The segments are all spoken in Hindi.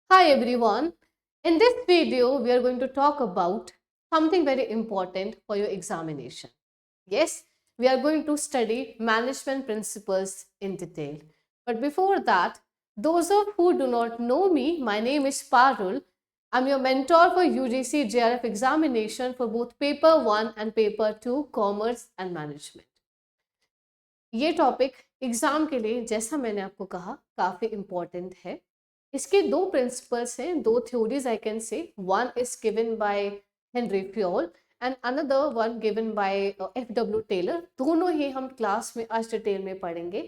Hi everyone. In this video, we are going to talk about something very important for your examination. Yes, we are going to study management principles in detail. But before that, those of who do not know me, my name is Parul. I'm your mentor for UGC JRF examination for both paper 1 and paper 2 commerce and management. ये टॉपिक एग्जाम के लिए जैसा मैंने आपको कहा काफी इंपॉर्टेंट है। इसके दो प्रिंसिपल्स हैं, दो theories I can say. One is given by Henry Fayol and another one given by F W. Taylor. दोनों ही हम क्लास में आज डिटेल में पढ़ेंगे।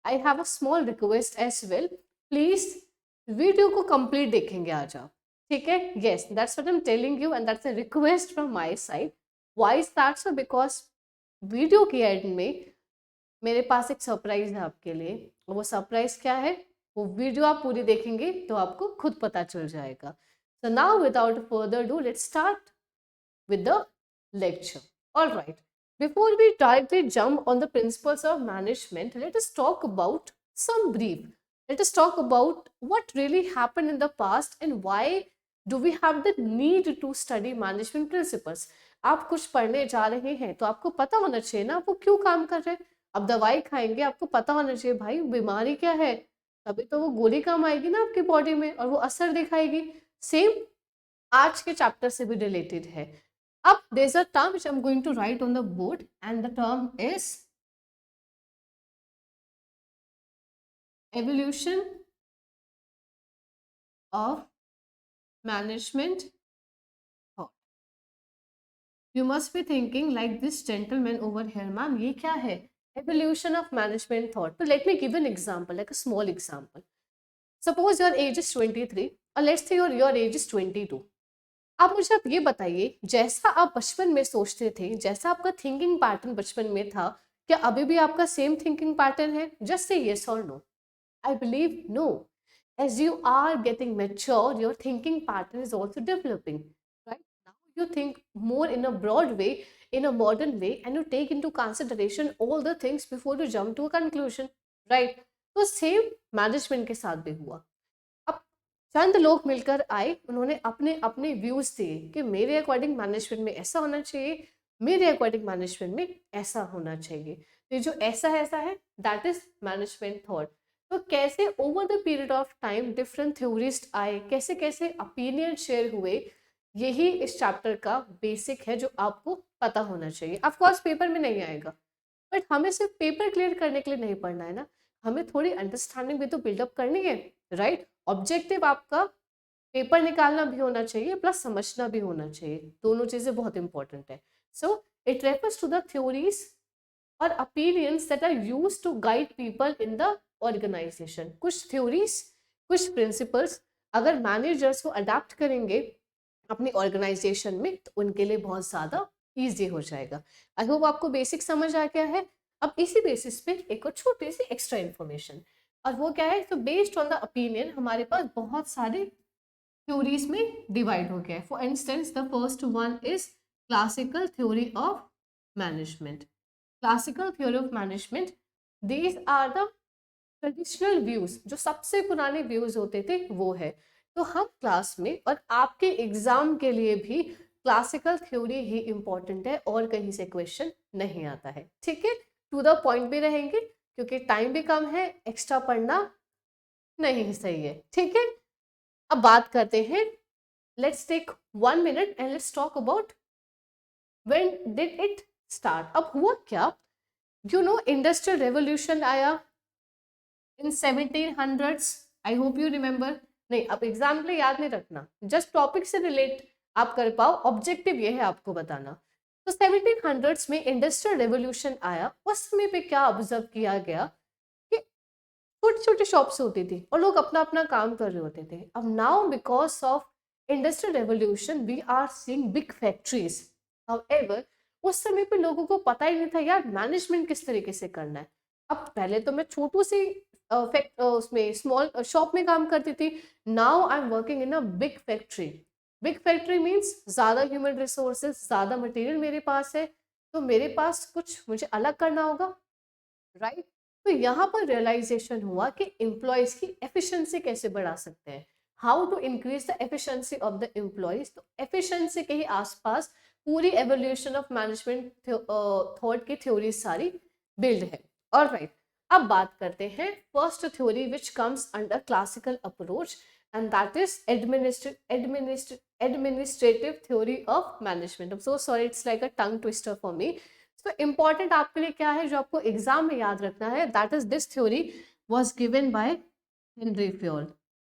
I have a small request as well, please video को कंप्लीट देखेंगे आज आप, ठीक है? Yes, that's what I am telling you and that's a request from my side. Why is that so? Because video के एंड में मेरे पास एक सरप्राइज है आपके लिए। वो सरप्राइज क्या है, वो वीडियो आप पूरी देखेंगे तो आपको खुद पता चल जाएगा। So now without further do let's start with the lecture. All right. Before we directly jump on the principles of management, let us talk about some brief. Let us talk about what really happened in the past and why do we have the need to study management principles. आप कुछ पढ़ने जा रहे हैं तो आपको पता होना चाहिए ना वो क्यों काम कर रहे हैं। अब दवाई खाएंगे, आपको पता होना चाहिए भाई बीमारी क्या है, तभी तो वो गोली काम आएगी ना आपकी बॉडी में और वो असर दिखाएगी। सेम आज के चैप्टर से भी रिलेटेड है। Up, there's a term which I'm going to write on the board, and the term is evolution of management thought. You must be thinking like this gentleman over here, ma'am, ये क्या है? Evolution of management thought. So let me give an example, like a small example. Suppose your age is 23, or let's say your age is 22. आप मुझे आप ये बताइए, जैसा आप बचपन में सोचते थे, जैसा आपका थिंकिंग पैटर्न बचपन में था, क्या अभी भी आपका सेम थिंकिंग पैटर्न है? जस्ट से यस और no. I believe no. As you are getting mature, your thinking pattern is also developing. Right now, you think more in a broad way, in a modern way, and you take into consideration all the things before you jump to a conclusion. Right? तो सेम मैनेजमेंट के साथ भी हुआ। अब चंद लोग मिलकर आए, उन्होंने अपने अपने व्यूज दिए कि मेरे अकॉर्डिंग मैनेजमेंट में ऐसा होना चाहिए, मेरे अकॉर्डिंग मैनेजमेंट में ऐसा होना चाहिए। तो ये जो ऐसा है दैट इज मैनेजमेंट थॉट। तो कैसे over the period of time different theorist आए, कैसे कैसे ओपिनियन शेयर हुए, यही इस चैप्टर का बेसिक है जो आपको पता होना चाहिए। ऑफ कोर्स पेपर में नहीं आएगा, बट हमें सिर्फ पेपर क्लियर करने के लिए नहीं पढ़ना है ना, हमें थोड़ी अंडरस्टैंडिंग भी तो बिल्डअप करनी है। राइट? ऑब्जेक्टिव आपका पेपर निकालना भी होना चाहिए प्लस समझना भी होना चाहिए, दोनों चीजें बहुत इंपॉर्टेंट है। So it refers to the theories और opinions that are used to guide people in the organization. कुछ थ्योरीज, कुछ प्रिंसिपल्स अगर मैनेजर्स को अडेप्ट करेंगे अपनी ऑर्गेनाइजेशन में तो उनके लिए बहुत ज़्यादा ईजी हो जाएगा। आई होप आपको बेसिक समझ आ गया है। अब इसी बेसिस पे एक और छोटी सी एक्स्ट्रा इन्फॉर्मेशन, और वो क्या है, तो बेस्ड ऑन द ओपिनियन हमारे पास बहुत सारे थ्योरीज में डिवाइड हो गया है। For instance the first one is classical theory of management. Classical theory of management, these are the traditional views, जो सबसे पुराने व्यूज होते थे वो है। तो हम क्लास में और आपके एग्जाम के लिए भी क्लासिकल थ्योरी ही इंपॉर्टेंट है और कहीं से क्वेश्चन नहीं आता है। ठीक है, टू द पॉइंट भी रहेंगे क्योंकि टाइम भी कम है, एक्स्ट्रा पढ़ना नहीं सही है। ठीक है, अब बात करते हैं, let's take 1 minute and let's talk about when did it start. अब हुआ क्या, यू नो इंडस्ट्रियल रेवोल्यूशन आया in 1700s। I hope you remember. नहीं, अब एग्जाम्पल याद नहीं रखना, जस्ट टॉपिक से रिलेट आप कर पाओ, ऑब्जेक्टिव ये है आपको बताना। तो 1700s में इंडस्ट्रियल रेवोल्यूशन आया, उस समय पे क्या ऑब्जर्व किया गया कि छोटी छोटी शॉप्स होती थी और लोग अपना अपना काम कर रहे होते थे। अब now because of industrial revolution we are seeing big factories. However उस समय पे लोगों को पता ही नहीं था यार मैनेजमेंट किस तरीके से करना है। अब पहले तो मैं छोटू सी उसमें स्मॉल शॉप में काम करती थी, now I am working in a big factory. Big factory means ज़्यादा ह्यूमन रिसोर्सेज, ज़्यादा मटेरियल मेरे पास है, तो मेरे पास कुछ मुझे अलग करना होगा। राइट? तो यहाँ पर रियलाइजेशन हुआ कि एम्प्लॉयज की एफिशिएंसी कैसे बढ़ा सकते हैं। How to increase the efficiency of the employees. तो एफिशिएंसी के ही आसपास पूरी एवोल्यूशन ऑफ मैनेजमेंट थॉट की थ्योरी सारी बिल्ड है। ऑलराइट, अब बात करते हैं first theory which comes under classical approach, and that is administrative theory of management. I am so sorry, it's like a tongue twister for me. तो इम्पॉर्टेंट आपके लिए क्या है जो आपको एग्जाम में याद रखना है, that is this theory was given by Henry Fayol.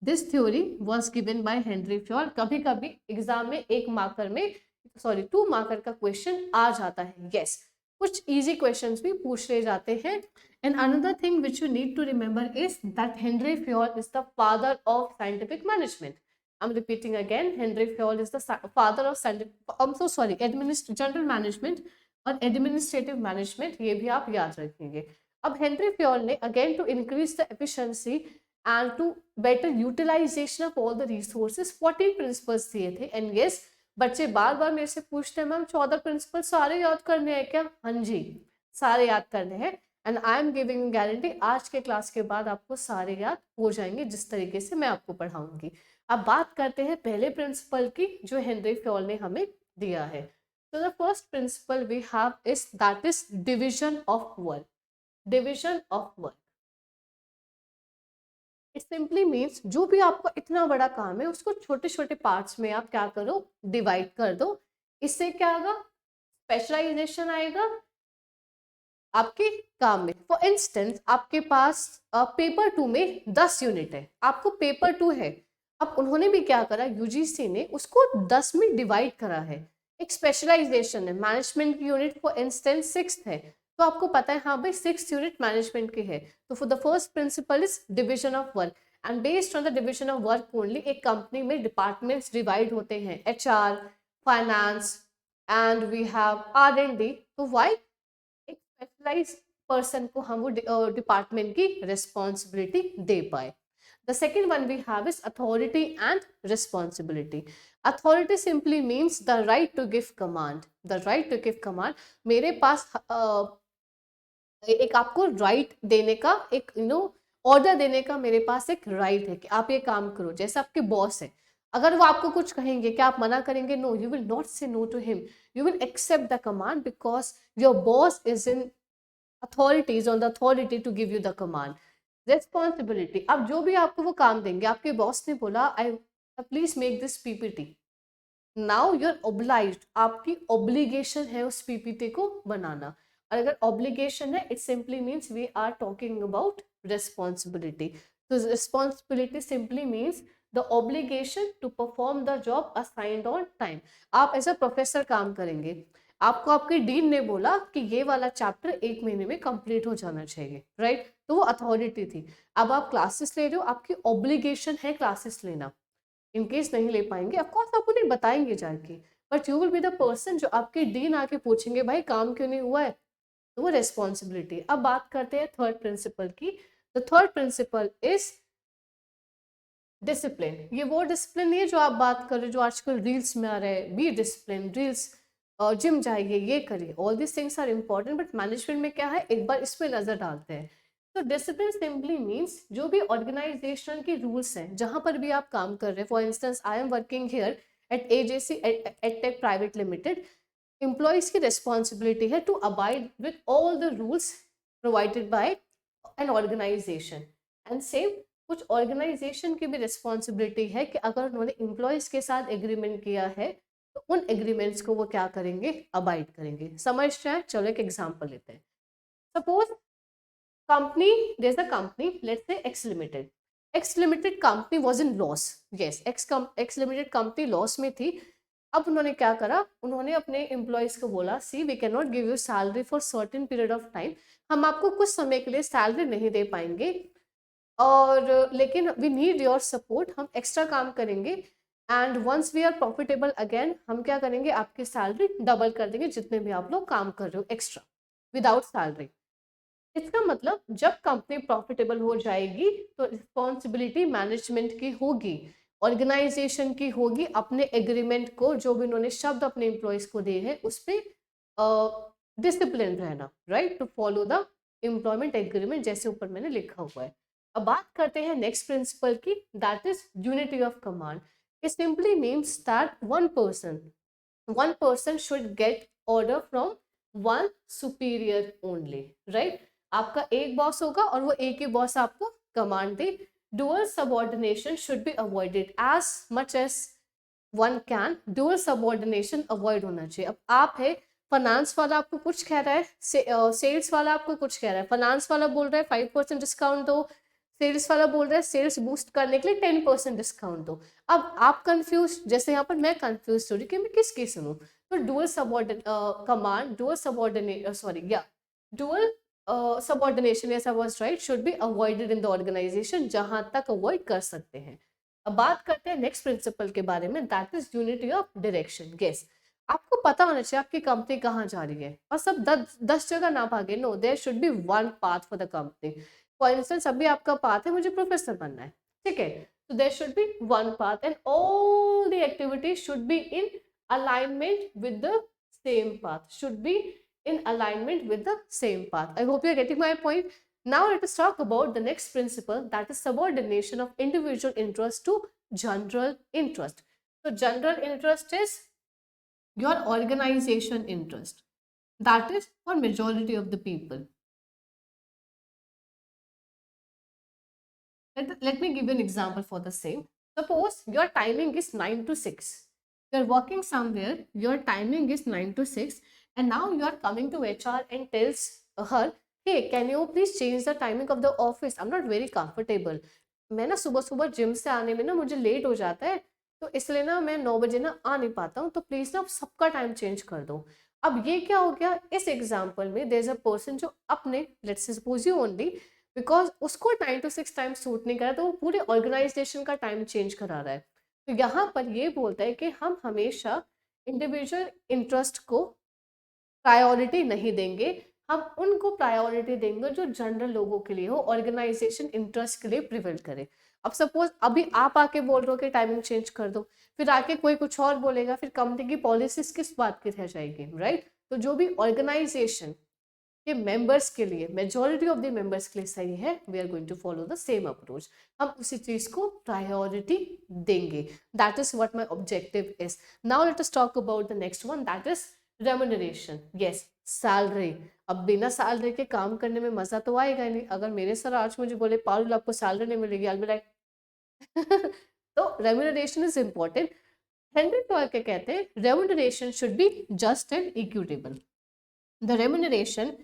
This theory was given by Henry Fayol. कभी कभी एग्जाम में 2 मार्कर का क्वेश्चन आ जाता है। यस, कुछ इजी क्वेश्चंस भी पूछ ले जाते हैं। And another thing which you need to remember is that Henry Fayol is the father of scientific management. I'm repeating again, Henry Fayol is the father of scientific, I'm so sorry, general management और एडमिनिस्ट्रेटिव मैनेजमेंट, ये भी आप याद रखेंगे। अब हेनरी फ्योल ने again to increase the efficiency and to better utilisation of all the resources 14 principles दिए थे। एंड यस, बच्चे बार बार मेरे से पूछते हैं मैम 14 प्रिंसिपल सारे याद करने हैं क्या? हाँ जी, सारे याद करने हैं। And I am giving guarantee आज के क्लास के बाद आपको सारे याद हो जाएंगे जिस तरीके से मैं आपको पढ़ाऊंगी। अब बात करते हैं पहले प्रिंसिपल की जो हेनरी फ्योल ने हमें दिया है। So the first principle we have is that is division of work. Division of work. It simply means जो भी आपको इतना बड़ा काम है उसको छोटे छोटे पार्ट्स में आप क्या करो, डिवाइड कर दो। इससे क्या होगा, स्पेशलाइजेशन आएगा आपके काम में। फॉर इंस्टेंस आपके पास पेपर 2 में 10 यूनिट है, आपको पेपर 2 है। अब उन्होंने भी क्या करा, यूजीसी ने उसको 10 में डिवाइड करा है। एक स्पेशलाइजेशन है, मैनेजमेंट की यूनिट फॉर इंस्टेंस 6 है, तो आपको पता है हाँ भाई 6 यूनिट मैनेजमेंट की है। तो for the first principle is division of work, and based on the division of work only एक कंपनी में डिपार्टमेंट्स डिवाइड होते हैं, HR, finance and we have R&D। तो व्हाई एक स्पेशलाइज्ड पर्सन को हम वो डिपार्टमेंट की रिस्पॉन्सिबिलिटी दे पाए। The second one we have is authority and responsibility. Authority simply means the right to give command. The right to give command. मेरे पास एक आपको right देने का एक ऑर्डर देने का मेरे पास एक right है कि आप ये काम करो। जैसे आपके बॉस है, अगर वो आपको कुछ कहेंगे क्या आप मना करेंगे? No, you will not say no to him, you will accept the command because your boss is in authority, is on the authority to give you the command. Responsibility, अब जो भी आपको वो काम देंगे, आपके बॉस ने बोला I please make this PPT, now you're obliged, आपकी ऑब्लिगेशन है उस पीपीटी को बनाना। और अगर ऑब्लिगेशन है, it simply means we are talking about responsibility. तो responsibility simply means the obligation to perform the job assigned on time. आप एज अ प्रोफेसर काम करेंगे, आपको आपके डीन ने बोला कि ये वाला चैप्टर 1 महीने में कंप्लीट हो जाना चाहिए, राइट? तो वो अथॉरिटी थी। अब आप क्लासेस ले रहे हो, आपकी ऑब्लिगेशन है क्लासेस लेना। इनकेस नहीं ले पाएंगे ऑफकोर्स आपको नहीं बताएंगे जाके, but you will be the person जो आपके डीन आके पूछेंगे भाई काम क्यों नहीं हुआ है, तो वो रेस्पॉन्सिबिलिटी। अब बात करते हैं थर्ड प्रिंसिपल की। The third principal is discipline. ये वो डिसिप्लिन नहीं है जो आप बात कर रहे हो, जो आजकल रील्स में आ रहे हैं, बी डिसिप्लिन, रील्स जिम जाइए, ये करिए, all this things are important, but management में क्या है, एक बार इस पे नजर डालते हैं। तो डिसिप्लिन सिंपली मीन्स जो भी ऑर्गेनाइजेशन के रूल्स हैं जहां पर भी आप काम कर रहे हैं। For instance I am working here at AJC EdTech private limited, employees की रिस्पॉन्सिबिलिटी है to abide with all the rules provided by an organisation. And same कुछ ऑर्गेनाइजेशन की भी रिस्पॉन्सिबिलिटी है कि अगर उन्होंने एम्प्लॉयज के साथ एग्रीमेंट किया है तो उन एग्रीमेंट्स को वो क्या करेंगे, अबाइड करेंगे। समझ रहे हैं? चलो एक एग्जांपल लेते हैं। Suppose company, there is a company, let's say X limited. X limited company was in loss. Yes, X limited company loss में थी। अब उन्होंने क्या करा, उन्होंने अपने एम्प्लॉयज को बोला see we can not give you salary for certain period of time, हम आपको कुछ समय के लिए सैलरी नहीं दे पाएंगे, और लेकिन वी नीड योर सपोर्ट, हम एक्स्ट्रा काम करेंगे, and once we are profitable again हम क्या करेंगे, आपकी सैलरी डबल कर देंगे जितने भी आप लोग काम कर रहे हो एक्स्ट्रा विदाउट सैलरी। इसका मतलब जब कंपनी प्रॉफिटेबल हो जाएगी तो रिस्पॉन्सिबिलिटी मैनेजमेंट की होगी, ऑर्गेनाइजेशन की होगी, अपने एग्रीमेंट को जो भी उन्होंने शब्द अपने एम्प्लॉयज को दिए हैं उस पर डिसिप्लिन रहना, right, to follow the employment agreement जैसे ऊपर मैंने लिखा हुआ है। अब बात करते हैं नेक्स्ट प्रिंसिपल की, that is unity of command. It simply means that one person should get order from one superior only, right? आपका एक बॉस होगा और वो एक ही बॉस आपको command they. dual subordination should be avoided as much as one can. dual subordination avoid होना चाहिए. अब आप है, फाइनेंस वाला आपको कुछ कह रहा है, सेल्स वाला आपको कुछ कह रहा है. फाइनेंस वाला बोल रहा है 5% डिस्काउंट दो, सेल्स वाला बोल रहा है सेल्स बूस्ट करने के लिए 10% डिस्काउंट दो. अब आप कंफ्यूज, जैसे यहाँ पर मैं कंफ्यूज हो रही कि मैं किसकी सुनूं. तो dual subordinate command, dual subordinate sorry या डुअल सबऑर्डिनेशन, ऐसा was right, should be avoided in the organisation, जहां तक अवॉइड कर सकते हैं. अब बात करते हैं नेक्स्ट प्रिंसिपल के बारे में, that is unity of direction. Guess, आपको पता होना चाहिए आपकी कंपनी कहाँ जा रही है और सब 10 जगह ना भागे. No, there should be one path for the company. For instance अभी आपका पाथ है मुझे प्रोफेसर बनना है, ठीक है, तो there should be one path and all the activities should be in alignment with the same path, should be in alignment with the same path. I hope you are getting my point. Now let us talk about the next principle, that is subordination of individual interest to general interest. So general interest is your organization interest, that is for majority of the people. Let me give you an example for the same. Suppose your timing is 9 to 6. You're working somewhere, your timing is 9 to 6, and now you are coming to HR and tells her, hey, can you please change the timing of the office? I'm not very comfortable. मैं ना सुबह सुबह जिम से आने में ना मुझे लेट हो जाता है, तो इसलिए ना मैं 9 बजे ना आ नहीं पाता हूँ, तो प्लीज ना सबका टाइम चेंज कर दो. अब ये क्या हो गया, इस एग्जाम्पल में देयर इज अ पर्सन जो अपने, let's suppose you only, because उसको 9 to 6 टाइम सूट नहीं कर रहा, तो वो पूरे ऑर्गेनाइजेशन का टाइम चेंज करा रहा है. तो यहाँ पर ये बोलता है कि हम हमेशा इंडिविजुअल इंटरेस्ट को प्रायोरिटी नहीं देंगे, हम उनको प्रायोरिटी देंगे जो जनरल लोगों के लिए हो, ऑर्गेनाइजेशन इंटरेस्ट के लिए प्रिवेल करे. अब सपोज अभी आप आके बोल रहे हो कि टाइमिंग चेंज कर दो, फिर आके कोई कुछ और बोलेगा, फिर कंपनी की पॉलिसीज किस बात की रह जाएगी, राइट? तो जो भी ऑर्गेनाइजेशन के मेंबर्स के लिए, मेजॉरिटी ऑफ द मेंबर्स के लिए सही है, we are going to follow the same approach, हम उसी चीज को प्रायोरिटी देंगे. That is what my objective is. Now let us talk about the next one, that is remuneration. Yes, salary. अब बिना सैलरी के काम करने में मजा तो आएगा नहीं. अगर मेरे सर आज मुझे बोले पारुल आपको सैलरी नहीं मिलेगी, आई विल बी लाइक तो रेम्यूनरेशन इज इंपॉर्टेंट. हेनरी टॉयके कहते हैं remuneration should be just and equitable. The remuneration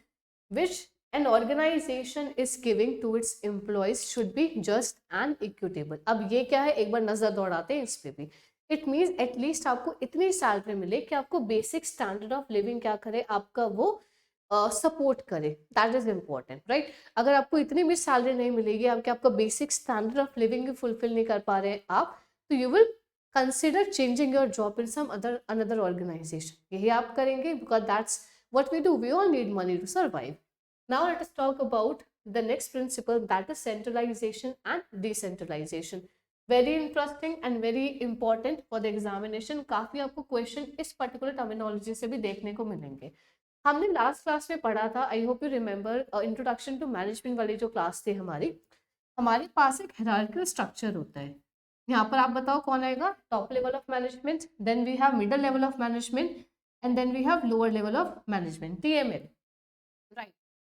which an organization is giving to its employees should be just and equitable. अब ये क्या है, एक बार नजर दौड़ाते हैं इस पे भी. इट मीन्स एटलीस्ट आपको इतनी सैलरी मिले कि आपको बेसिक स्टैंडर्ड ऑफ लिविंग क्या करे, आपका वो सपोर्ट करे. That is important, right? अगर आपको इतनी भी सैलरी नहीं मिलेगी, आपका basic standard of living fulfil नहीं कर पा रहे आप, तो you will consider changing your job in some another organisation. यही आप करेंगे, because that's what we do. We all need money to survive. Now let us talk about the next principle, that is centralization and decentralization. Very interesting and very important for the examination. काफी आपको क्वेश्चन इस पर्टिकुलर टर्मिनोलॉजी से भी देखने को मिलेंगे. हमने लास्ट क्लास में पढ़ा था, I hope you remember, introduction to management वाली जो क्लास थी हमारी, हमारे पास एक हायरार्किकल स्ट्रक्चर होता है. यहाँ पर आप बताओ कौन आएगा? Top level of management, then we have middle level of management, and then we have lower level of management, TML, right?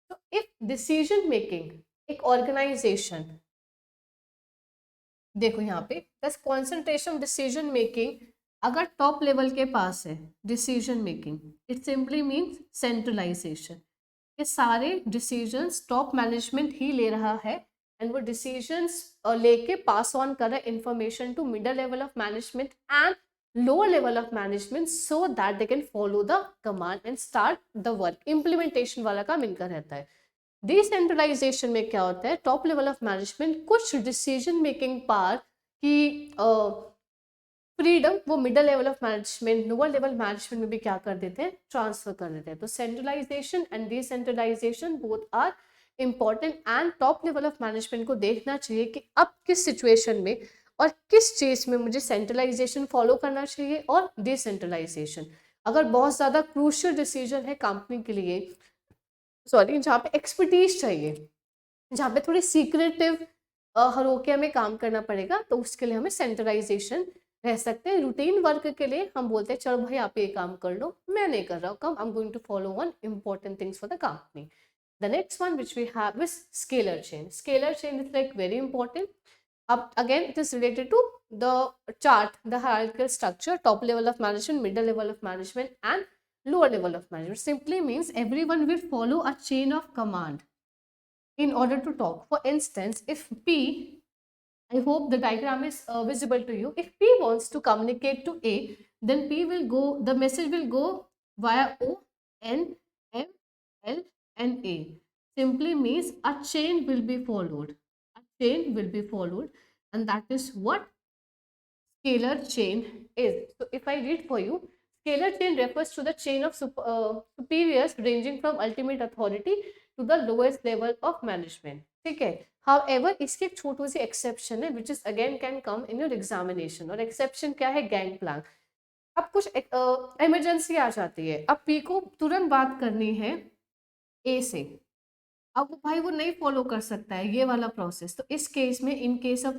So if decision making, एक organization, देखो यहाँ पे दस concentration decision making अगर टॉप लेवल के पास है decision making, it simply means centralization. ये सारे decisions टॉप मैनेजमेंट ही ले रहा है, एंड वो decisions लेके पास ऑन कर रहा है information to middle level of management and lower level of management so that they can follow the command and start the work. implementation वाला काम इनका रहता है. डिसेंट्रलाइजेशन में क्या होता है, टॉप लेवल ऑफ मैनेजमेंट कुछ डिसीजन मेकिंग पावर की फ्रीडम वो middle level of management, lower level management में भी क्या कर देते हैं, ट्रांसफर कर देते हैं. तो centralisation and decentralisation both are important, and top level of management को देखना चाहिए कि अब किस सिचुएशन में और किस चीज में मुझे सेंट्रलाइजेशन फॉलो करना चाहिए और डिसेंट्रलाइजेशन. अगर बहुत ज्यादा क्रूशियल डिसीजन है कंपनी के लिए, सॉरी, जहाँ पे एक्सपर्टीज चाहिए, जहाँ पे थोड़ी सीक्रेटिव होके हमें काम करना पड़ेगा, तो उसके लिए हमें सेंट्रलाइजेशन रह सकते हैं। रूटीन वर्क के लिए हम बोलते हैं चलो भाई आप ये काम कर लो, मैं नहीं कर रहा हूँ काम, I am going to follow one important things for the company. The next one which we have is scalar chain. Scalar chain is like very important. Again, it is related to the chart, the hierarchical structure, top level of management, middle level of management, and lower level of management. Simply means everyone will follow a chain of command in order to talk. For instance, if P, I hope the diagram is visible to you. If P wants to communicate to A, then P will go, the message will go via O, N, M, L, and A. Simply means a chain will be followed. A chain will be followed, and that is what scalar chain is. So if I read for you, scalar chain refers to the chain of superiors ranging from ultimate authority to the lowest level of management. ठीक है. However, इसकी एक छोटी सी exception है, which is again can come in your examination. और exception क्या है? Gang plank. अब कुछ emergency आ जाती है, अब P को तुरंत बात करनी है A से, अब वो भाई वो नहीं फॉलो कर सकता है ये वाला प्रोसेस, तो इस केस में in case of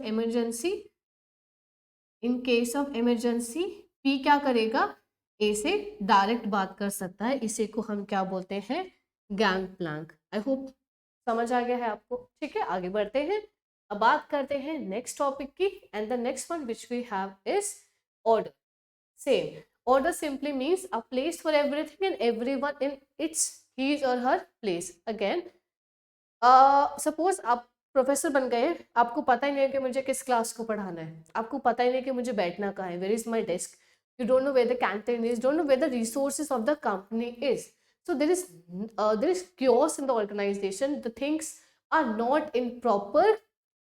emergency P क्या करेगा? ए से डायरेक्ट बात कर सकता है, इसी को हम क्या बोलते हैं? Gang Planck. आई होप समझ आ गया है आपको. ठीक है, आगे बढ़ते हैं. अब बात करते हैं नेक्स्ट टॉपिक की, and the next one which we have is order. Same. Order simply means a place for everything and everyone in its his or her place. Again, suppose आप प्रोफेसर बन गए, आपको पता ही नहीं है कि मुझे किस क्लास को पढ़ाना है, आपको पता ही नहीं कि मुझे बैठना कहाँ है, where is my desk, you don't know where the canteen is, don't know where the resources of the company is. So there is chaos in the organization. The things are not in proper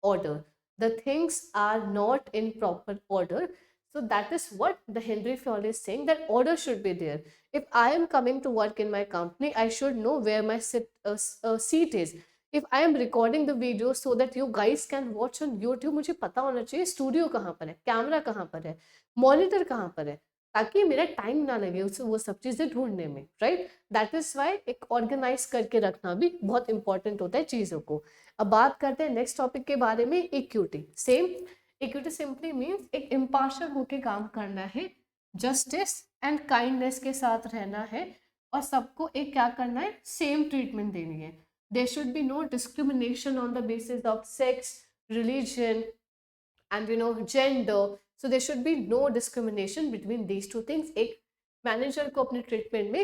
order. The things are not in proper order. So that is what the Henry Fayol is saying, that order should be there. If I am coming to work in my company, I should know where my seat is. If I am recording the video so that you guys can watch on YouTube, मुझे पता होना चाहिए स्टूडियो कहाँ पर है, कैमरा कहाँ पर है, मॉनिटर कहाँ पर है, ताकि मेरा टाइम ना लगे उसे वो सब चीज़ें ढूंढने में. राइट, दैट इज वाई एक ऑर्गेनाइज करके रखना भी बहुत इंपॉर्टेंट होता है चीज़ों को. अब बात करते हैं नेक्स्ट टॉपिक के बारे में, equity. Same. Equity simply means एक इम्पार्शियल होके काम करना है, जस्टिस एंड काइंडनेस के साथ रहना है, और सबको एक क्या करना है? सेम ट्रीटमेंट देनी है. There should be no discrimination on the basis of sex, religion, and gender. So there should be no discrimination between these two things. एक मैनेजर को अपने ट्रीटमेंट में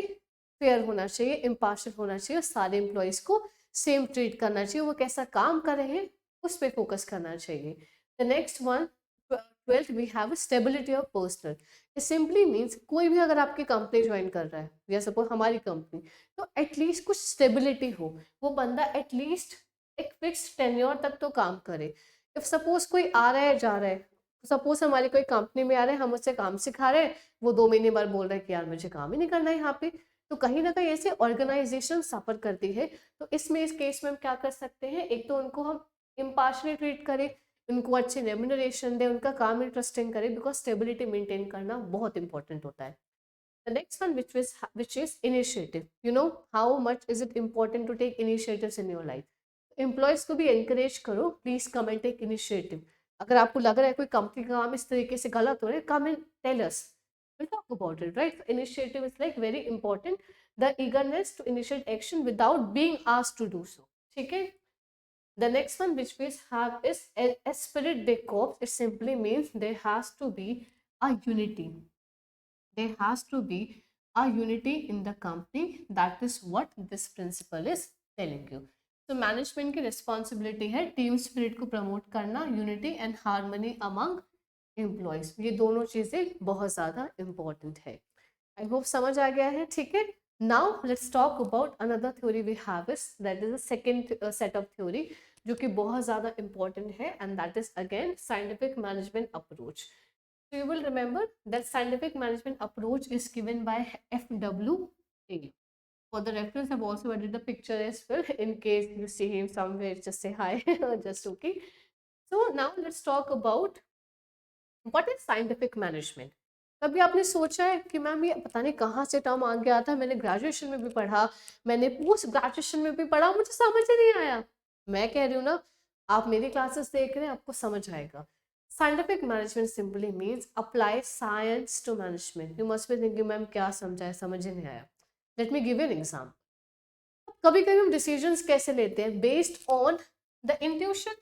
फेयर होना चाहिए, इम्पार्शियल होना चाहिए, सारे एम्प्लॉयज को सेम ट्रीट करना चाहिए, वो कैसा काम कर रहे हैं उस पर फोकस करना चाहिए. The next one, 12th we have stability of personal. It simply means कोई भी अगर आपकी कंपनी ज्वाइन कर रहा है, या सपोज हमारी कंपनी, तो एटलीस्ट कुछ स्टेबिलिटी हो, वो बंदा एटलीस्ट एक फिक्स्ड टेन्योर तक तो काम करे. इफ सपोज कोई आ रहा है जा रहा है, सपोज हमारी कोई कंपनी में आ रहे हैं, हम उससे काम सिखा रहे हैं, वो 2 महीने बाद बोल रहे हैं कि यार मुझे काम ही नहीं करना है यहाँ पे, तो कहीं ना कहीं ऐसे ऑर्गेनाइजेशन सफर करती है. तो इसमें इस केस में हम क्या कर सकते हैं? एक तो उनको हम इम्पार्शियली ट्रीट करें, उनको अच्छे रेम्यूनरेशन दें, उनका काम इंटरेस्टिंग करें, बिकॉज स्टेबिलिटी मेंटेन करना बहुत इंपॉर्टेंट होता है. The next one which is initiative. You know how much is it important to take initiatives in your life. Employees को भी encourage करो, please come and take initiative. अगर आपको लग रहा है कोई कंपनी का काम इस तरीके से गलत हो रहा है, come and tell us. We'll talk about it, right? So initiative is like very important. The eagerness to initiate action without being asked to do so. ठीक है? The next one which we have is esprit de corps. It simply means there has to be a unity. There has to be a unity in the company. That is what this principle is telling you. So management की responsibility है team spirit को promote करना, unity and harmony among employees. ये दोनों चीजें बहुत ज़्यादा important है. I hope समझ आ गया है. ठीक है. Now let's talk about another theory we have is that is a second set of theory जो कि बहुत ज़्यादा important है, and that is again scientific management approach. So you will remember that scientific management approach is given by FW Taylor. For the reference, I've also added the picture as well in case you see him somewhere. Just say hi, just okay. So now let's talk about what is scientific management. कभी आपने सोचा है कि मैम ये पता नहीं कहाँ से टर्म आ गया था, मैंने ग्रेजुएशन में भी पढ़ा, मैंने पोस्ट ग्रेजुएशन में भी पढ़ा, मुझे समझ ही नहीं आया. मैं कह रही हूँ ना, आप मेरी क्लासेस देख रहे हैं, आपको समझ आएगा. Scientific management simply means apply science to management. You must be thinking ma'am क्या समझाया, समझ ही नहीं आया. Let me give an example. कभी कभी हम डिसीजंस कैसे लेते हैं, based on the intuition.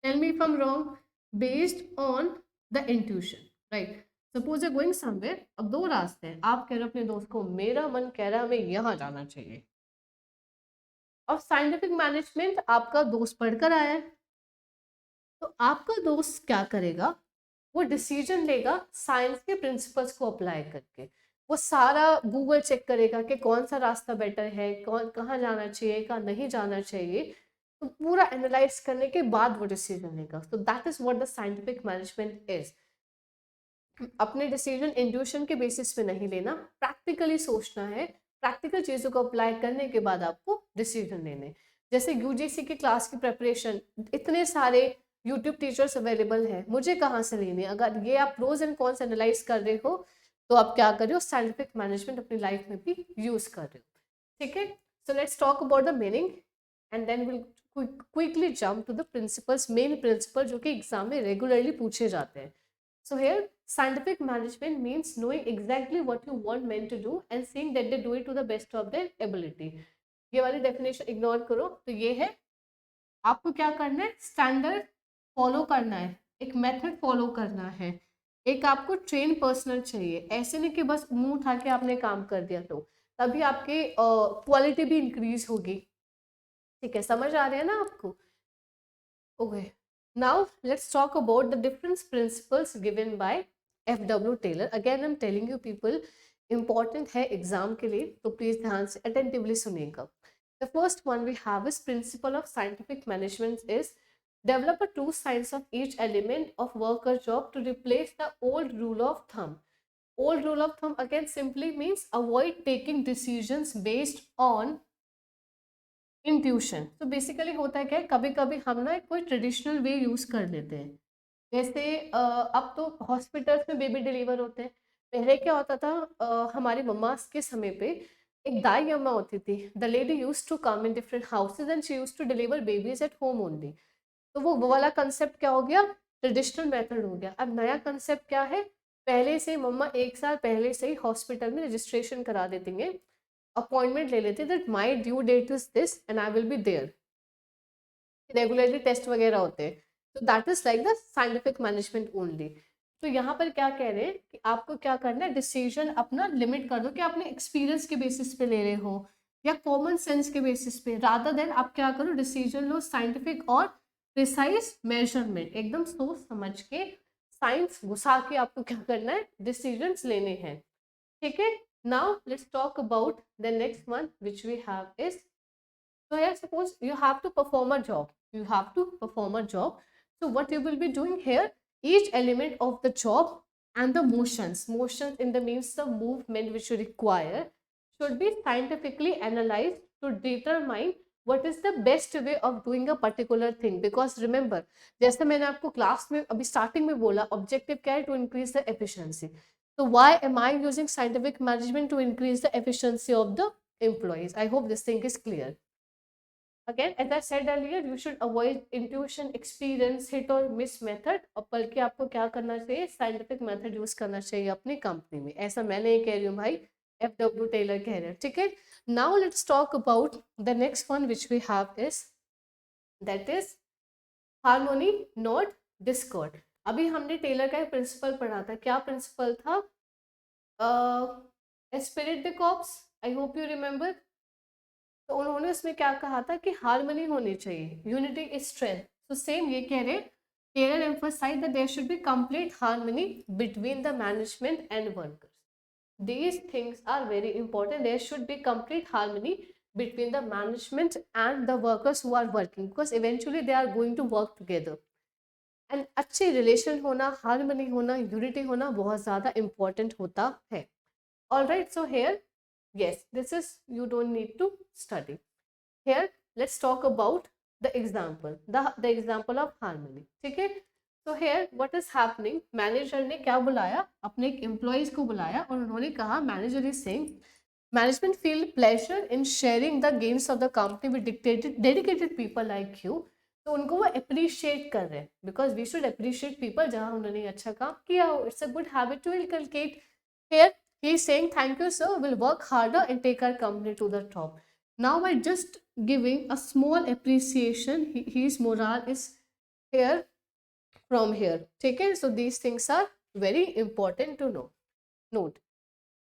Tell me if I am wrong. Based on the intuition, right. Suppose you going somewhere. अब दो रास्ते हैं, आप कह रहे हो अपने दोस्त को मेरा मन कह रहा है हमें यहाँ जाना चाहिए. और साइंटिफिक मैनेजमेंट आपका दोस्त पढ़कर आया है, तो आपका दोस्त क्या करेगा, वो डिसीजन लेगा साइंस के प्रिंसिपल्स को अप्लाई करके. वो सारा गूगल चेक करेगा कि कौन सा रास्ता बेटर है, कौन कहाँ जाना चाहिए, कहाँ नहीं जाना चाहिए. तो पूरा एनालाइज करने के बाद वो डिसीजन लेगा. तो that is what the scientific management is. अपने डिसीजन इंट्यूशन के बेसिस पे नहीं लेना, प्रैक्टिकली सोचना है. प्रैक्टिकल चीज़ों को अप्लाई करने के बाद आपको डिसीजन लेने. जैसे यूजीसी की क्लास की प्रिपरेशन, इतने सारे यूट्यूब टीचर्स अवेलेबल हैं, मुझे कहाँ से लेने. अगर ये आप प्रोज एंड कॉन्स एनालाइज कर रहे हो तो आप क्या कर रहे हो, साइंटिफिक मैनेजमेंट अपनी लाइफ में भी यूज कर रहे हो. ठीक है. So let's talk about the meaning and then will quickly jump to the principles, main principle जो कि एग्जाम में रेगुलरली पूछे जाते हैं. So here, scientific management means knowing exactly what you want men to do and seeing that they do it to the best of their ability. ये वाली डेफिनेशन इग्नोर करो. तो ये है, आपको क्या करना है, स्टैंडर्ड फॉलो करना है, एक मेथड फॉलो करना है, एक आपको ट्रेन पर्सनल चाहिए. ऐसे नहीं कि बस मुंह उठा के आपने काम कर दिया, तो तभी आपकी क्वालिटी भी इंक्रीज होगी. ठीक है, समझ आ रहे हैं ना आपको. Okay. Now let's talk about the different principles given by F.W. Taylor. Again I'm telling you people, important है एग्जाम के लिए, तो प्लीज ध्यान से attentively सुनिएगा. The first one we have is principle of scientific management is develop a true science of each element of work or job to replace the old rule of thumb. Old rule of thumb again simply means avoid taking decisions based on intuition. तो बेसिकली होता है क्या है, कभी कभी हम ना कोई ट्रेडिशनल वे यूज कर लेते हैं. जैसे अब तो हॉस्पिटल्स में बेबी डिलीवर होते हैं. पहले क्या होता था, हमारी मम्मा के समय पे एक दाई अम्मा होती थी. The lady use to come in different houses and she use to deliver babies at home only. तो वो वाला कंसेप्ट क्या हो गया, ट्रेडिशनल मेथड हो गया. अब नया कंसेप्ट क्या है, पहले से मम्मा 1 साल पहले से ही हॉस्पिटल में रजिस्ट्रेशन करा देती हैं, अपॉइंटमेंट ले लेते, that my due date is this and I will be there. Regularly test वगैरह होते हैं. तो that is like the scientific management only. तो यहाँ पर क्या कह रहे हैं कि आपको क्या करना है, डिसीजन अपना लिमिट कर दो कि आपने एक्सपीरियंस के बेसिस पे ले रहे हो या कॉमन सेंस के बेसिस पे, रादर देन आप क्या करो, डिसीजन लो साइंटिफिक और प्रिसाइज मेजरमेंट, एकदम सोच समझ के साइंस घुसा के आपको क्या करना है, डिसीजंस लेने हैं. ठीक है. Now let's talk about the next one which we have is, so here suppose you have to perform a job. You have to perform a job. So what you will be doing here, each element of the job and the motions in the means the movement which you require should be scientifically analyzed to determine what is the best way of doing a particular thing. Because remember, जैसे मैंने आपको क्लास में अभी स्टार्टिंग में बोला, ऑब्जेक्टिव क्या है, to increase the efficiency. So why am I using scientific management to increase the efficiency of the employees? I hope this thing is clear. Again, as I said earlier, you should avoid intuition, experience, hit or miss method. और बल्कि आपको क्या करना चाहिए, scientific method use करना चाहिए अपनी कंपनी में. ऐसा मैं नहीं कह रही हूँ भाई, F.W. Taylor कह रहे हैं. ठीक है. Now let's talk about the next one which we have is, that is harmony not discord. अभी हमने टेलर का एक प्रिंसिपल पढ़ा था. क्या प्रिंसिपल था, spirit the corps, I hope you remember. तो उन्होंने उसमें क्या कहा था कि हार्मनी होनी चाहिए, यूनिटी इज स्ट्रेंथ. तो सेम ये कह रहे, Taylor emphasise that there should be complete harmony between the management and workers. These things are very important. There should be complete harmony between the management and the workers who are working, because eventually they are going to work together. And अच्छे रिलेशन होना, हार्मनी होना, यूनिटी होना बहुत ज़्यादा इम्पॉर्टेंट होता है. All right. So here, yes, this is, you don't need to study. Here let's talk about the example, the example of harmony. ठीक है. So here what is happening, manager ने क्या बुलाया, अपने एम्प्लॉयज को बुलाया और उन्होंने कहा, manager is saying, management feel pleasure in sharing the gains of the company with dedicated people like you. तो उनको वो अप्रिशिएट कर रहे हैं, because we should appreciate people जहाँ उन्होंने अच्छा काम किया हो. It's a good habit to inculcate. Here he is saying thank you sir, we'll work harder and take our company to the top. Now by just giving a small appreciation, his morale is here from here. ठीक है, so these things are very important to know. Note.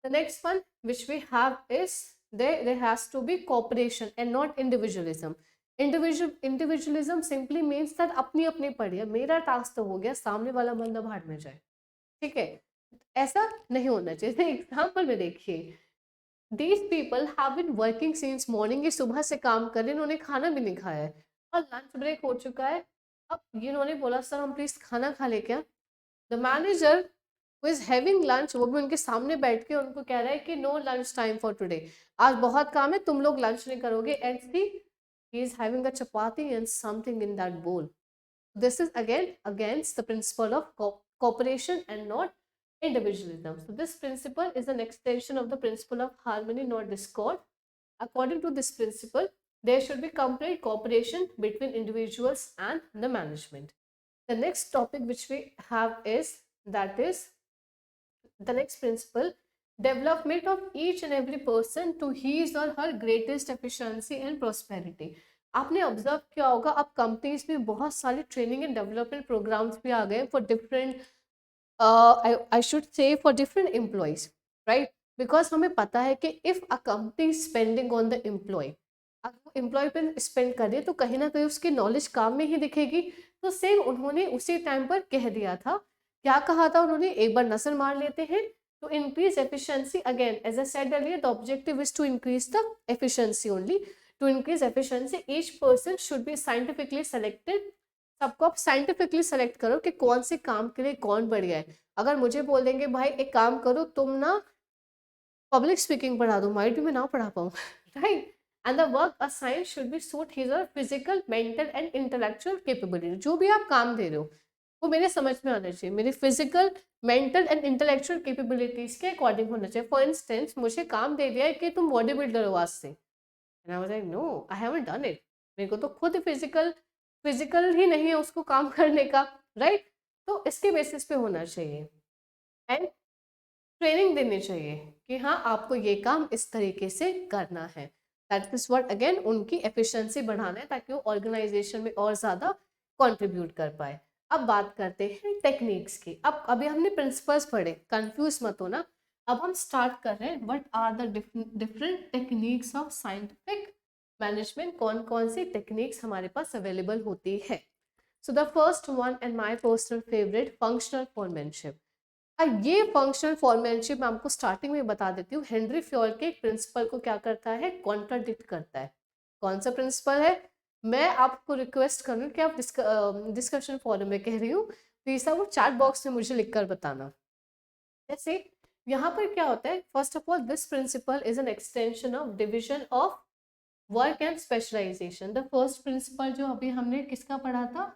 The next one which we have is there has to be cooperation and not individualism. Individualism simply means that अपनी अपनी पड़ी है, मेरा टास्क तो हो गया, सामने वाला बंदा भाड़ में जाए. ठीक है, ऐसा नहीं होना चाहिए. एग्जाम्पल में देखिए, these people have been working since morning. ये सुबह से काम कर रहे हैं, इन्होंने खाना भी नहीं खाया है और लंच ब्रेक हो चुका है. अब ये इन्होंने बोला सर हम प्लीज खाना खा ले क्या. The manager who is having lunch, वो भी उनके सामने बैठ के उनको कह रहा है कि no lunch time for today, आज बहुत काम है, तुम लोग लंच नहीं करोगे. And see he is having a chapati and something in that bowl. This is again against the principle of cooperation and not individualism. So this principle is an extension of the principle of harmony, not discord. According to this principle, there should be complete cooperation between individuals and the management. The next topic which we have is, that is the next principle, development of each and every person to his or her greatest efficiency and prosperity. आपने ऑब्जर्व किया होगा, अब कंपनीज में बहुत सारे ट्रेनिंग एंड डेवलपमेंट प्रोग्राम्स भी आ गए for different, I should say for different employees, right. Because हमें पता है कि if a company spending on the employee, अगर वो एम्प्लॉय पे स्पेंड कर रही है तो कहीं ना कहीं उसकी नॉलेज काम में ही दिखेगी. तो सेम उन्होंने उसी टाइम पर कह दिया था, क्या कहा था उन्होंने, एक बार नजर मार लेते हैं. To increase efficiency, again as I said earlier, the objective is to increase the efficiency only. To increase efficiency, each person should be scientifically selected. सबको आप साइंटिफिकली सेलेक्ट करो कि कौन से काम के लिए कौन बढ़िया है. अगर मुझे बोल देंगे भाई एक काम करो, तुम ना पब्लिक स्पीकिंग पढ़ा दो, माइट भी मैं ना पढ़ा पाऊँ, right. And the work assign should be suit his और physical, mental and intellectual capability. जो भी आप काम दे रहे हो वो मेरे समझ में आना चाहिए, मेरी physical, mental and intellectual capabilities के अकॉर्डिंग होना चाहिए. फॉर इंस्टेंस मुझे काम दे दिया है कि तुम बॉडी बिल्डर हो आज से, and I was like no I haven't done it. मेरे को तो खुद फिजिकल ही नहीं है उसको काम करने का, राइट. तो इसके बेसिस पे होना चाहिए. एंड ट्रेनिंग देनी चाहिए कि हाँ आपको ये काम इस तरीके से करना है. दैट इज व्हाट अगेन उनकी एफिशिएंसी बढ़ाना है, ताकि वो ऑर्गेनाइजेशन में और ज़्यादा कंट्रीब्यूट कर पाए. अब बात करते हैं टेक्निक्स की. अब अभी हमने प्रिंसिपल्स पढ़े, कंफ्यूज मत होना. अब हम स्टार्ट कर रहे हैं what are the different techniques of scientific management. कौन कौन सी टेक्निक्स हमारे पास अवेलेबल होती है. So the first one and my personal favourite, functional foremanship. ये फंक्शनल फॉर्मेनशिप मैं आपको स्टार्टिंग में बता देती हूँ. हेनरी फ्योल के प्रिंसिपल को क्या करता है, कॉन्ट्राडिक्ट करता है. कौन सा प्रिंसिपल है, मैं आपको रिक्वेस्ट करूँ कि आप डिस्कशन फोरम में कह रही हूँ, प्लीज आप वो चैट बॉक्स में मुझे लिखकर बताना. जैसे यहाँ पर क्या होता है, first of all this principle is an extension of division of work and specialisation. The first principle जो अभी हमने किसका पढ़ा था,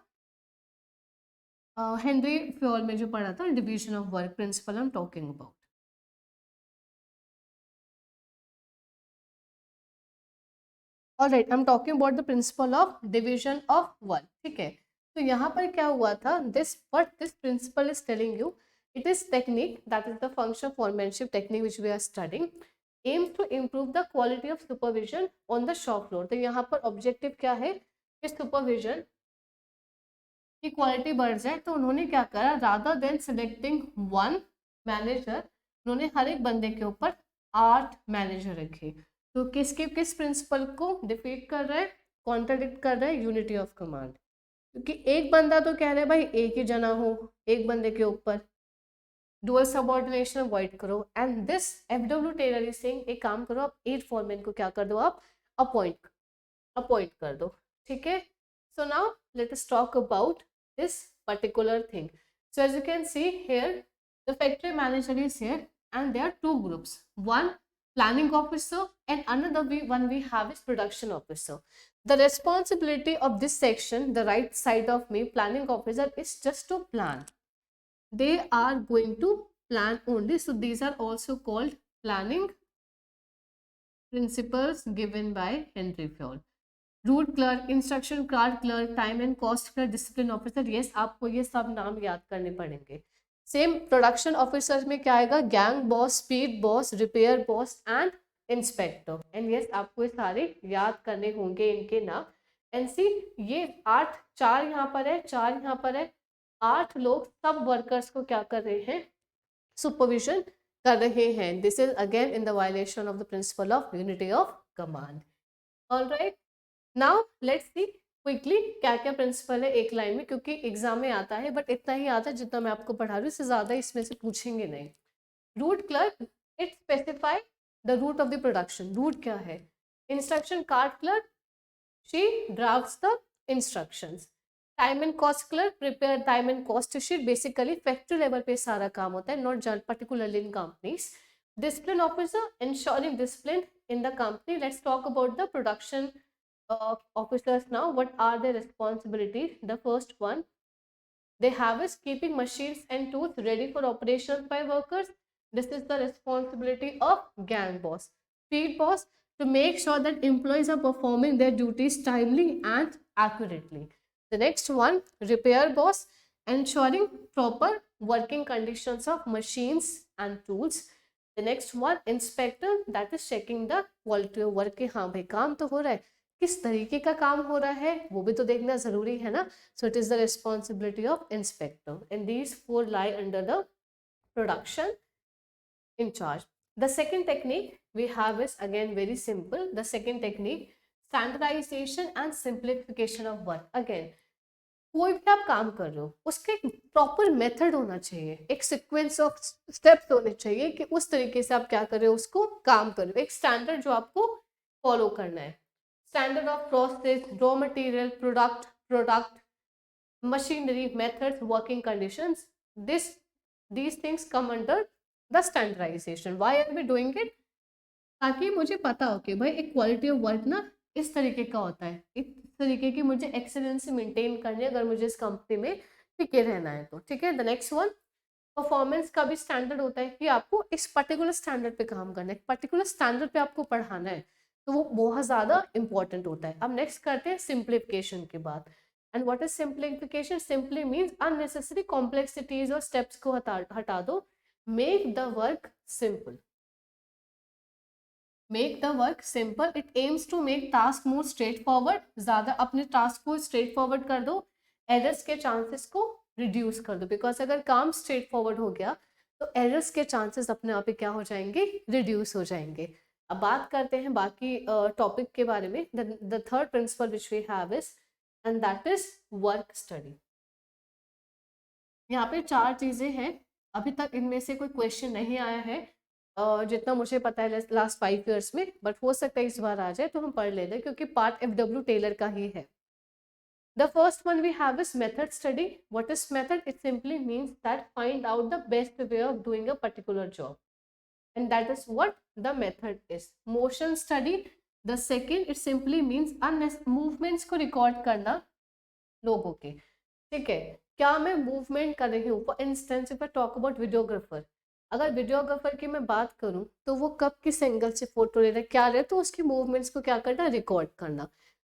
हेनरी फ्योल में जो पढ़ा था, division of work principle I am talking about. Alright, I am talking about the principle of division of work. ठीक है, तो यहाँ पर क्या हुआ था, this principle is telling you, it is technique, that is the function foremanship technique which we are studying, aims to improve the quality of supervision on the shop floor. तो यहाँ पर ऑब्जेक्टिव क्या है कि सुपरविजन की क्वालिटी बढ़ जाए. तो उन्होंने क्या करा, rather than selecting one manager, उन्होंने हर एक बंदे के ऊपर 8 मैनेजर रखे. तो किस प्रिंसिपल को डिफीट कर रहा है, कॉन्ट्राडिक्ट कर रहा है, यूनिटी ऑफ कमांड. क्योंकि एक बंदा तो कह रहा है भाई एक ही जना हो एक बंदे के ऊपर, डुअल सबऑर्डिनेशन अवॉइड करो. And this FW Taylor is saying एक काम करो, आप 8 फॉरमैन को क्या कर दो, आप अपॉइंट कर दो. ठीक है, so now let us talk about this particular thing. So as you can see here, the factory manager is here and there are two groups, one planning officer and another one we have is production officer. The responsibility of this section, the right side of me, planning officer, is just to plan. They are going to plan only. So these are also called planning principles given by Henry Fayol. Root clerk, instruction card clerk, time and cost clerk, discipline officer, yes आपको ये सब नाम याद करने पड़ेंगे। सेम प्रोडक्शन ऑफिसर में क्या आएगा, gang boss, speed boss, repair boss and inspector, and yes आपको ये सारे याद करने होंगे इनके नाम। एंड सी ये 8, 4 यहाँ पर है, 4 यहाँ पर है, 8 लोग सब वर्कर्स को क्या कर रहे हैं, सुपरविजन कर रहे हैं। This is again in the violation of the principle of unity of command. Alright, now let's see quickly क्या क्या प्रिंसिपल है एक लाइन में, क्योंकि एग्जाम में आता है बट इतना ही आता है जितना मैं आपको पढ़ा रही हूँ, इससे ज्यादा इसमें से पूछेंगे नहीं। Route clerk, it specify the route of the production, route क्या है। Instruction card clerk, she drafts the instructions. Time and cost clerk prepare time and cost sheet, basically factory level पे सारा काम होता है, not particularly in companies. Discipline officer, ensuring discipline in the company. Let's talk about the production officers now. What are their responsibilities? The first one they have is keeping machines and tools ready for operations by workers. This is the responsibility of gang boss. Speed boss, to make sure that employees are performing their duties timely and accurately. The next one, repair boss, ensuring proper working conditions of machines and tools. The next one, inspector, that is checking the quality of work, कि हाँ भाई काम तो हो रहा है, किस तरीके का काम हो रहा है वो भी तो देखना जरूरी है ना। So it is the responsibility of inspector, and these 4 lie under the production in charge. The second technique we have is again very simple. The second technique, standardization and simplification of work. Again, कोई भी आप काम कर रहे हो उसके प्रॉपर मेथड होना चाहिए, एक सीक्वेंस ऑफ स्टेप्स होने चाहिए कि उस तरीके से आप क्या कर रहे हो उसको काम कर रहे हो, एक स्टैंडर्ड जो आपको फॉलो करना है। Standard of process, raw material, product, machinery, methods, working conditions, these things come under the standardization. Why are we doing it? ताकि मुझे पता हो कि भाई एक क्वालिटी ऑफ वर्क ना इस तरीके का होता है, इस तरीके की मुझे एक्सेलेंसी मेंटेन करनी है अगर मुझे इस कंपनी में टिके रहना है तो। ठीक है, द नेक्स्ट वन, परफॉर्मेंस का भी स्टैंडर्ड होता है कि आपको इस पर्टिकुलर स्टैंडर्ड पे काम करना है, पर्टिकुलर स्टैंडर्ड पे आपको पढ़ाना है, तो वो बहुत ज़्यादा इंपॉर्टेंट होता है। अब नेक्स्ट करते हैं सिंप्लीफिकेशन की बात। And what is simplification? Simply means unnecessary complexities और स्टेप्स को हटा दो, make the work simple. Make the work simple, it aims to make task more straight forward, ज़्यादा अपने टास्क को स्ट्रेट फॉरवर्ड कर दो, एरर्स के चांसेस को रिड्यूस कर दो, बिकॉज अगर काम स्ट्रेट फॉरवर्ड हो गया तो एरर्स के चांसेस अपने आप ही क्या हो जाएंगे, रिड्यूस हो जाएंगे। अब बात करते हैं बाकी टॉपिक के बारे में। The third principle which we have is and that is work study. यहाँ पे 4 चीज़ें हैं, अभी तक इनमें से कोई क्वेश्चन नहीं आया है जितना मुझे पता है लास्ट 5 ईयर्स में, बट हो सकता है इस बार आ जाए तो हम पढ़ लेते हैं क्योंकि पार्ट FW टेलर का ही है। The first one we have is method study. What is method? It simply means that find out the best way of doing a particular job, and that is what the method is. Motion study, the second, it simply means movements को record करना लोगों के। ठीक है, क्या मैं मूवमेंट कर रही हूँ, for instance if I talk about videographer, अगर वीडियोग्राफर की मैं बात करूं तो वो कब किस एंगल से फोटो ले रहे क्या रहे, तो उसकी मूवमेंट्स को क्या करना, रिकॉर्ड करना।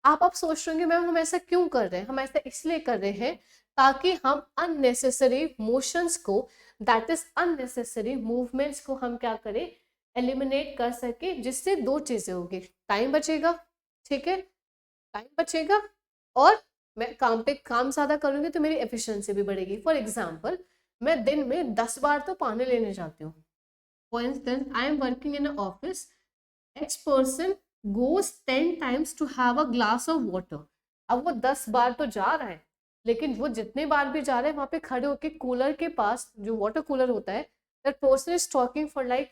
आप सोच रहे होंगे मैम हम ऐसा क्यों कर रहे हैं, हम ऐसा इसलिए कर रहे हैं ताकि हम अननेसेसरी मोशंस को, दैट इज अननेसेसरी मूवमेंट्स को हम क्या करें, एलिमिनेट कर सके, जिससे 2 चीजें होगी, टाइम बचेगा, ठीक है, टाइम बचेगा और मैं काम पे काम ज़्यादा करूँगी तो मेरी एफिशिएंसी भी बढ़ेगी। फॉर एग्जाम्पल मैं दिन में 10 बार तो पानी लेने जाती हूँ। For instance I am working in office, x person goes 10 times to have a glass of water. अब वो 10 बार तो जा रहा है, लेकिन वो जितने बार भी जा रहा है वहाँ पे खड़े होके कूलर के पास, जो वाटर कूलर होता है, that person is talking for like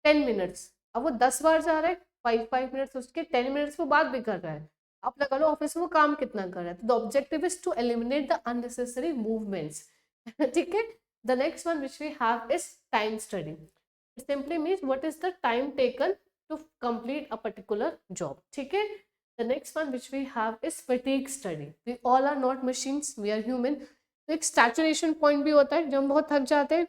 10 minutes. अब वो 10 बार जा रहा है, 5 मिनट्स उसके 10 मिनट्स वो बात भी कर रहा है। आप लगा लो ऑफिस में वो काम कितना कर रहा है। तो the objective is to eliminate the unnecessary movements. ठीक है, the next one which we have is time study. It simply means what is the time taken to complete a particular job. ठीक है, the next one which we have is fatigue study. We all are not machines, we are human. तो एक सैचुरेशन पॉइंट भी होता है जब हम बहुत थक जाते हैं।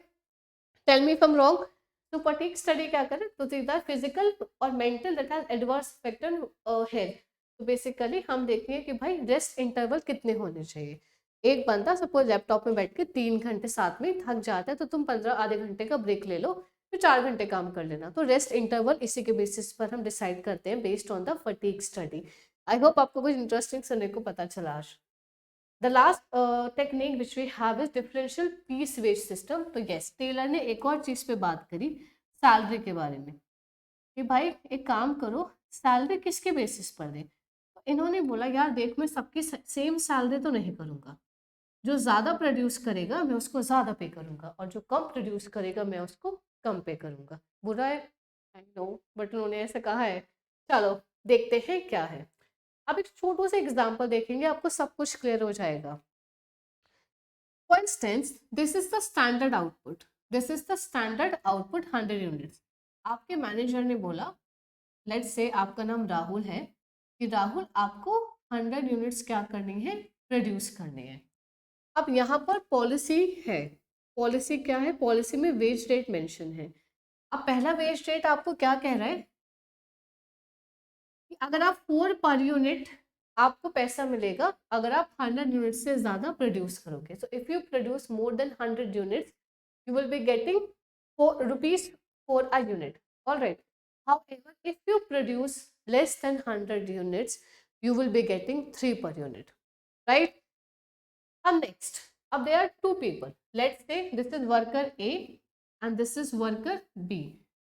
Tell me if I am wrong. तो फटीग स्टडी क्या करें, तो सीधा फिजिकल और mental that has adverse effect on health. तो बेसिकली हम देखेंगे कि भाई रेस्ट इंटरवल कितने होने चाहिए। एक बंदा सपोज लैपटॉप में बैठ के 3 घंटे साथ में थक जाता है, तो तुम 15 आधे घंटे का ब्रेक ले लो, फिर 4 घंटे काम कर लेना। तो रेस्ट इंटरवल इसी के बेसिस पर हम डिसाइड करते हैं based on the fatigue study. I hope आपको कुछ इंटरेस्टिंग सुनने को पता चला आज। The last technique which we have is differential piece wage system. तो यस, टेलर ने एक और चीज पे बात करी, सैलरी के बारे में, कि भाई एक काम करो, सैलरी किसके बेसिस पर दे। तो इन्होंने बोला यार देख, मैं सबकी सेम सैलरी तो नहीं करूंगा, जो ज्यादा प्रोड्यूस करेगा मैं उसको ज्यादा पे करूंगा, और जो कम प्रोड्यूस करेगा मैं उसको कम पे करूंगा। बुरा है, आई नो, बट उन्होंने ऐसा कहा है। चलो देखते हैं क्या है। अब एक छोटू सा एग्जाम्पल देखेंगे, आपको सब कुछ क्लियर हो जाएगा। For instance, this is the standard output, this is the standard output 100 units. आपके मैनेजर ने बोला, लेट्स से आपका नाम राहुल है, कि राहुल आपको 100 यूनिट्स क्या करनी है, प्रोड्यूस करनी है। अब यहाँ पर पॉलिसी है, पॉलिसी क्या है, पॉलिसी में वेज रेट मेंशन है। अब पहला वेज रेट आपको क्या कह रहा है कि अगर आप 4 पर यूनिट आपको पैसा मिलेगा अगर आप 100 यूनिट से ज्यादा प्रोड्यूस करोगे। So if you produce more than 100 units you will be getting 4 rupees for a unit. All right. However, if you produce less than 100 units, you will be getting 3 per unit. Right? And next, अब there are two people. Let's say this is worker A and this is worker B.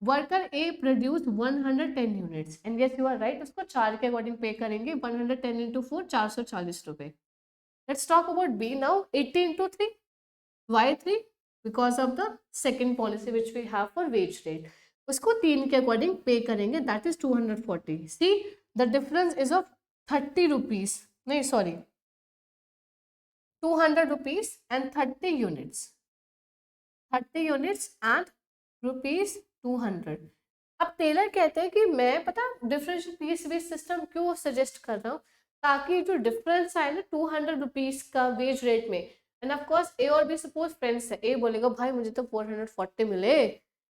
Worker A produced 110 units and yes you are right, उसको 4 के अकॉर्डिंग पे करेंगे, 110 into 4 440 रुपए. Let's talk about B now. 80 into 3. Why 3? Because of the second policy which we have for wage rate. उसको 3 के अकॉर्डिंग पे करेंगे, that is 240. See, the difference is of 30 rupees. नहीं sorry, 200 rupees and 30 units. 30 units and rupees 200. अब टेलर कहते हैं कि मैं पता डिफरेंशियल पीस वेज सिस्टम क्यों सजेस्ट कर रहा हूँ, ताकि जो डिफरेंस आए ना 200 रुपीज का वेज रेट में, एंड ऑफ कोर्स ए और बी सपोज फ्रेंड्स है, ए बोलेगा भाई मुझे तो 440 मिले,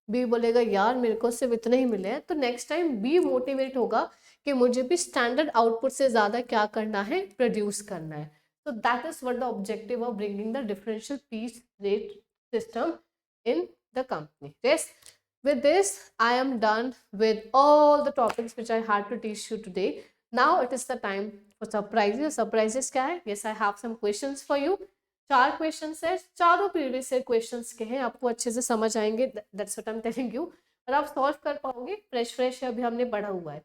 बी बोलेगा यार मेरे को सिर्फ इतने ही मिले हैं, तो नेक्स्ट टाइम बी मोटिवेट होगा कि मुझे भी स्टैंडर्ड आउटपुट से ज्यादा क्या करना है, प्रोड्यूस करना है. So that is what the objective of bringing the differential piece rate system in the company. Yes, with this I am done with all the topics which I had to teach you today. Now it is the time for surprises. Surprises क्या है? Yes, I have some questions for you. 4 questions है, चारों previous questions के हैं, आपको अच्छे से समझ आएंगे. That's what I'm telling you. और आप सॉल्व कर पाओगे, फ्रेश अभी हमने पढ़ा हुआ है.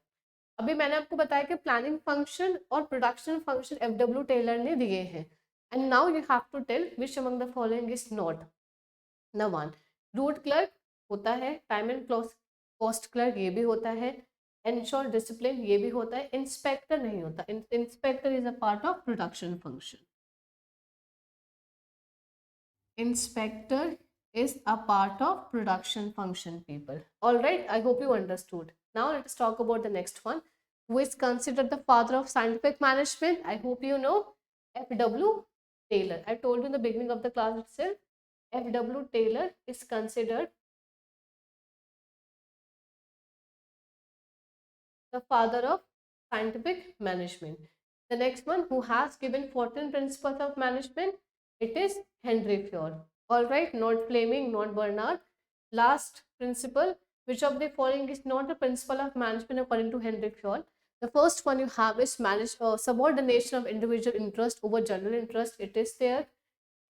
अभी मैंने आपको बताया कि प्लानिंग फंक्शन और प्रोडक्शन फंक्शन एफडब्ल्यू टेलर ने दिए हैं, and now you have to tell which among the following is not. Number 1, route clerk होता है, टाइम एंड कॉस्ट क्लर्क ये भी होता है, एंश्योर डिसिप्लिन ये भी होता है, इंस्पेक्टर नहीं होता. Inspector is a part of production function. Inspector is a part of production function, people. All right, I hope you understood. Now let's talk about the next one, who is considered the father of scientific management. I hope you know F.W. Taylor. I told you in the beginning of the class itself, F.W. Taylor is considered the father of scientific management. The next one, who has given 14 principles of management, it is Henry Ford. All right, not Fleming, not Bernard. Last principle, which of the following is not a principle of management according to Henry Ford? The first one you have is subordination of individual interest over general interest. It is there.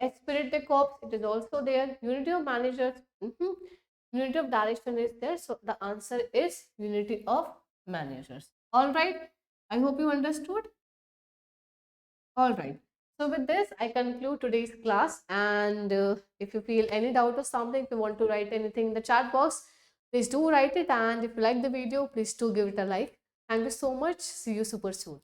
Esprit de corps, it is also there. Unity of managers, unity of direction is there. So the answer is unity of managers. All right, I hope you understood. All right, so with this I conclude today's class, and if you feel any doubt or something, if you want to write anything in the chat box, please do write it, and if you like the video, please do give it a like. Thank you so much. See you super soon.